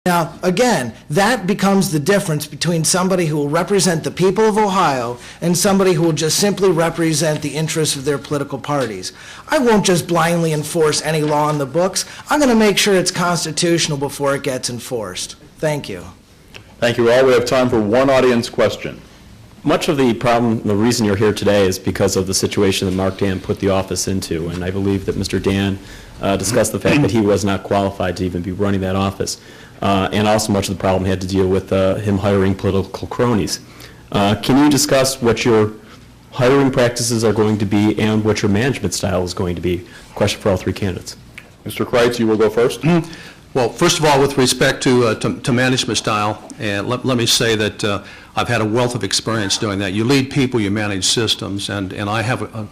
Now, again, that becomes the difference between somebody who will represent the people of Ohio and somebody who will just simply represent the interests of their political parties. I won't just blindly enforce any law in the books. I'm going to make sure it's constitutional before it gets enforced. Thank you. Thank you all. We have time for one audience question. Much of the problem, the reason you're here today is because of the situation that Mark Dan put the office into, and I believe that Mr. Dan discussed the fact that he was not qualified to even be running that office. And also much of the problem had to deal with him hiring political cronies. Can you discuss what your hiring practices are going to be and what your management style is going to be? Question for all three candidates. Mr. Crites, you will go first. Well, first of all, with respect to management style, and let me say that I've had a wealth of experience doing that. You lead people, you manage systems, and I have a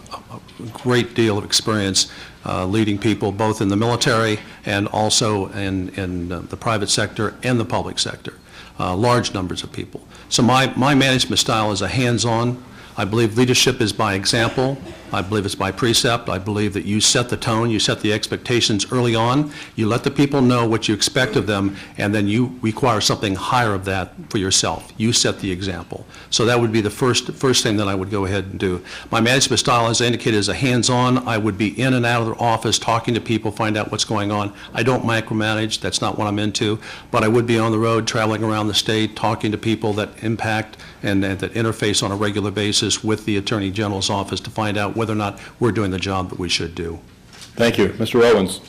great deal of experience leading people both in the military and also in the private sector and the public sector, large numbers of people. So my management style is a hands-on. I believe leadership is by example. I believe it's by precept. I believe that you set the tone, you set the expectations early on, you let the people know what you expect of them, and then you require something higher of that for yourself. You set the example. So that would be the first thing that I would go ahead and do. My management style, as I indicated, is a hands-on. I would be in and out of the office, talking to people, find out what's going on. I don't micromanage. That's not what I'm into. But I would be on the road, traveling around the state, talking to people that impact and that interface on a regular basis with the Attorney General's office to find out whether or not we're doing the job that we should do. Thank you. Mr. Owens.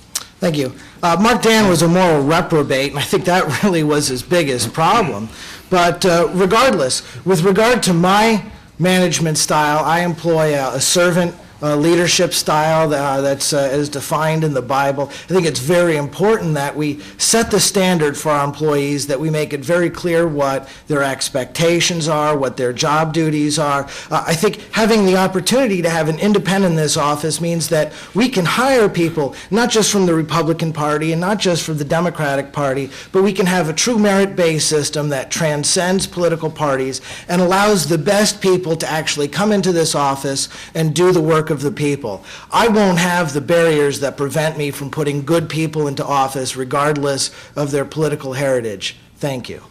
Thank you. Mark Dan was a moral reprobate, and I think that really was his biggest problem. But regardless, with regard to my management style, I employ a servant leadership style that's as defined in the Bible. I think it's very important that we set the standard for our employees, that we make it very clear what their expectations are, what their job duties are. I think having the opportunity to have an independent in this office means that we can hire people, not just from the Republican Party and not just from the Democratic Party, but we can have a true merit-based system that transcends political parties and allows the best people to actually come into this office and do the work of the people. I won't have the barriers that prevent me from putting good people into office regardless of their political heritage. Thank you.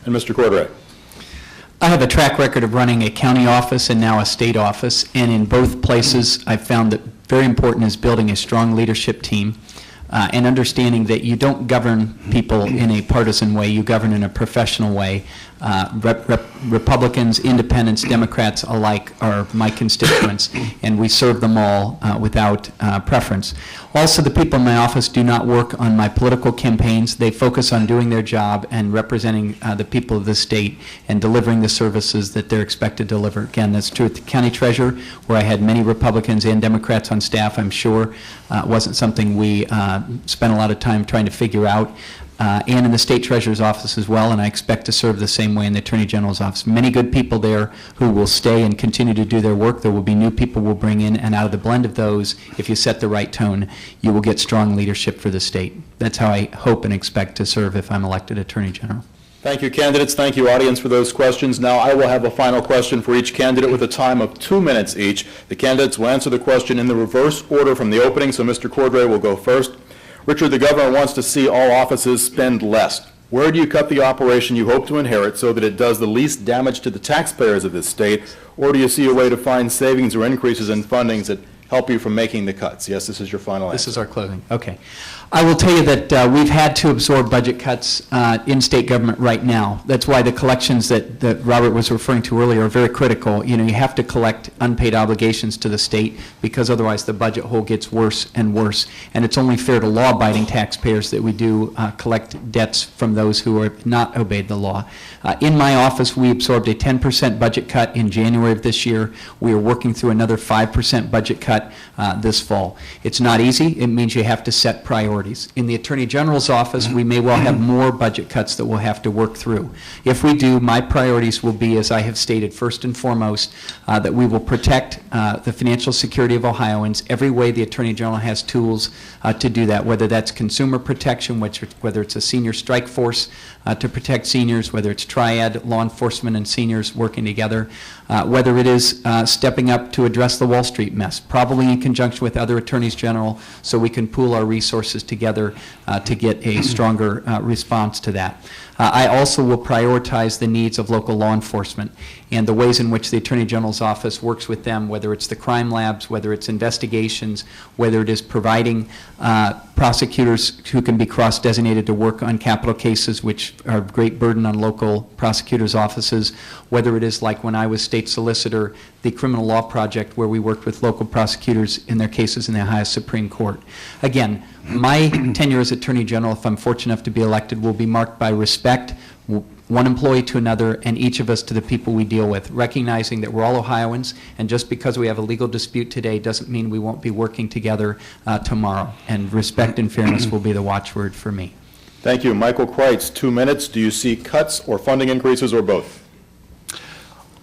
And Mr. Cordray. I have a track record of running a county office and now a state office, and in both places I've found that very important is building a strong leadership team and understanding that you don't govern people in a partisan way, you govern in a professional way. Republicans, independents, Democrats alike are my constituents, and we serve them all without preference. Also, the people in my office do not work on my political campaigns. They focus on doing their job and representing the people of the state and delivering the services that they're expected to deliver. Again, that's true at the county treasurer, where I had many Republicans and Democrats on staff. I'm sure it wasn't something we spent a lot of time trying to figure out. And in the state treasurer's office as well, and I expect to serve the same way in the Attorney General's office. Many good people there who will stay and continue to do their work. There will be new people we'll bring in, and out of the blend of those, if you set the right tone, you will get strong leadership for the state. That's how I hope and expect to serve if I'm elected Attorney General. Thank you, candidates. Thank you, audience, for those questions. Now I will have a final question for each candidate with a time of 2 minutes each. The candidates will answer the question in the reverse order from the opening, so Mr. Cordray will go first. Richard, the governor wants to see all offices spend less. Where do you cut the operation you hope to inherit so that it does the least damage to the taxpayers of this state? Or do you see a way to find savings or increases in fundings that help you from making the cuts? Yes, this is your final answer. This is our closing. Okay. I will tell you that we've had to absorb budget cuts in state government right now. That's why the collections that Robert was referring to earlier are very critical. You know, you have to collect unpaid obligations to the state because otherwise the budget hole gets worse and worse. And it's only fair to law-abiding taxpayers that we do collect debts from those who have not obeyed the law. In my office, we absorbed a 10% budget cut in January of this year. We are working through another 5% budget cut this fall. It's not easy. It means you have to set priorities. In the Attorney General's office, we may well have more budget cuts that we'll have to work through. If we do, my priorities will be, as I have stated, first and foremost, that we will protect the financial security of Ohioans every way the Attorney General has tools to do that, whether that's consumer protection, whether it's a senior strike force to protect seniors, whether it's triad, law enforcement and seniors working together, whether it is stepping up to address the Wall Street mess, probably in conjunction with other attorneys general, so we can pool our resources together to get a stronger response to that. I also will prioritize the needs of local law enforcement and the ways in which the Attorney General's office works with them, whether it's the crime labs, whether it's investigations, whether it is providing prosecutors who can be cross-designated to work on capital cases, which are a great burden on local prosecutors' offices, whether it is like when I was state solicitor, the criminal law project where we worked with local prosecutors in their cases in the Ohio Supreme Court. Again, my tenure as Attorney General, if I'm fortunate enough to be elected, will be marked by respect, one employee to another, and each of us to the people we deal with, recognizing that we're all Ohioans, and just because we have a legal dispute today doesn't mean we won't be working together tomorrow. And respect and fairness will be the watchword for me. Thank you. Michael Crites, 2 minutes. Do you see cuts or funding increases or both?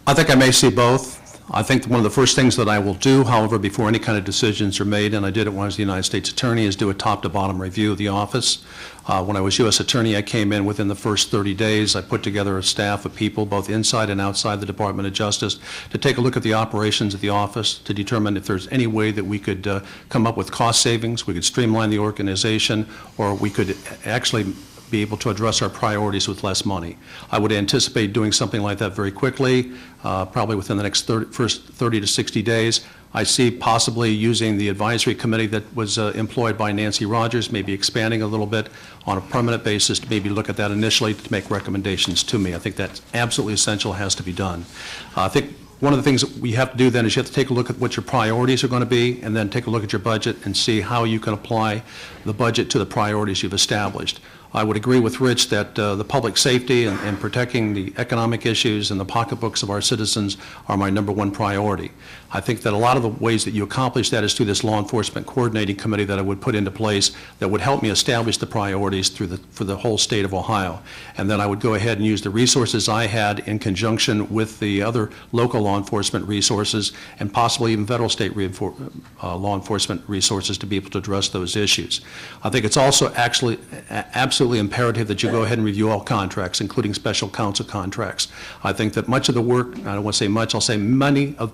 I think I may see both. I think one of the first things that I will do, however, before any kind of decisions are made, and I did it when I was the United States Attorney, is do a top-to-bottom review of the office. When I was U.S. Attorney, I came in within the first 30 days. I put together a staff of people, both inside and outside the Department of Justice, to take a look at the operations of the office, to determine if there's any way that we could come up with cost savings, we could streamline the organization, or we could actually be able to address our priorities with less money. I would anticipate doing something like that very quickly, probably within the next first 30 to 60 days. I see possibly using the advisory committee that was employed by Nancy Rogers, maybe expanding a little bit on a permanent basis to maybe look at that initially to make recommendations to me. I think that's absolutely essential, has to be done. I think one of the things that we have to do then is you have to take a look at what your priorities are going to be, and then take a look at your budget and see how you can apply the budget to the priorities you've established. I would agree with Rich that the public safety and protecting the economic issues and the pocketbooks of our citizens are my #1 priority. I think that a lot of the ways that you accomplish that is through this law enforcement coordinating committee that I would put into place that would help me establish the priorities for the whole state of Ohio. And then I would go ahead and use the resources I had in conjunction with the other local law enforcement resources and possibly even federal state law enforcement resources to be able to address those issues. I think it's also actually absolutely imperative that you go ahead and review all contracts, including special counsel contracts. I think that much of the work, I don't want to say much, I'll say many of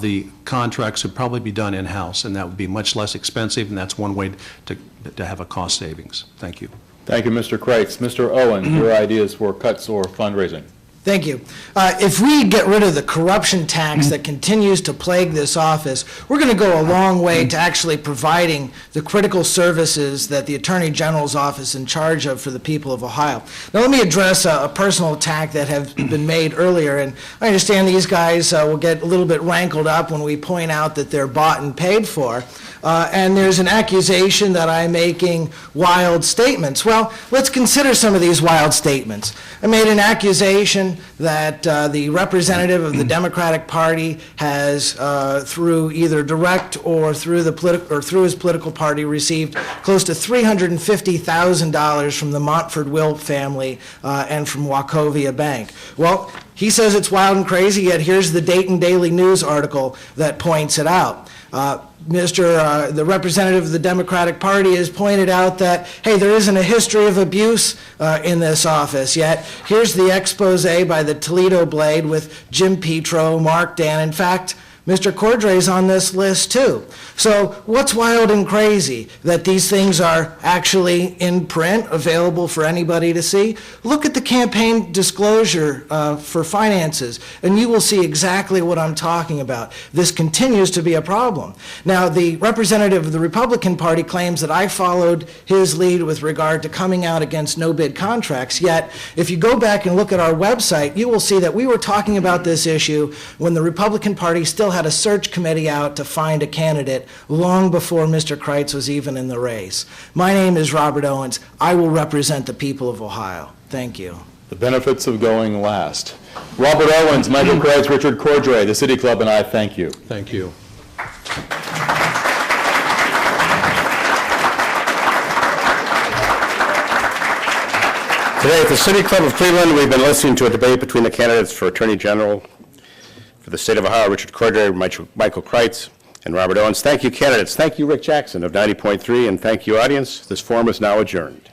the contracts would probably be done in-house, and that would be much less expensive, and that's one way to have a cost savings. Thank you. Thank you, Mr. Crites. Mr. Owens, your ideas for cuts or fundraising? Thank you. If we get rid of the corruption tax that continues to plague this office, we're going to go a long way to actually providing the critical services that the Attorney General's office is in charge of for the people of Ohio. Now, let me address a personal attack that has been made earlier, and I understand these guys will get a little bit rankled up when we point out that they're bought and paid for. And there's an accusation that I'm making wild statements. Well, let's consider some of these wild statements. I made an accusation that the representative of the Democratic Party has, through either direct or through his political party, received close to $350,000 from the Montford Wilt family and from Wachovia Bank. Well, he says it's wild and crazy, yet here's the Dayton Daily News article that points it out. The representative of the Democratic Party has pointed out that, hey, there isn't a history of abuse in this office, yet here's the expose by the Toledo Blade with Jim Petro, Mark Dan. In fact, Mr. Cordray's on this list too. So what's wild and crazy? That these things are actually in print, available for anybody to see? Look at the campaign disclosure for finances, and you will see exactly what I'm talking about. This continues to be a problem. Now, the representative of the Republican Party claims that I followed his lead with regard to coming out against no-bid contracts, yet if you go back and look at our website, you will see that we were talking about this issue when the Republican Party still had a search committee out to find a candidate long before Mr. Crites was even in the race. My name is Robert Owens. I will represent the people of Ohio. Thank you. The benefits of going last. Robert Owens, Michael Crites, Richard Cordray, the City Club, and I thank you. Thank you. Today at the City Club of Cleveland, we've been listening to a debate between the candidates for Attorney General for the state of Ohio, Richard Cordray, Michael Crites, and Robert Owens. Thank you, candidates. Thank you, Rick Jackson of 90.3, and thank you, audience. This forum is now adjourned.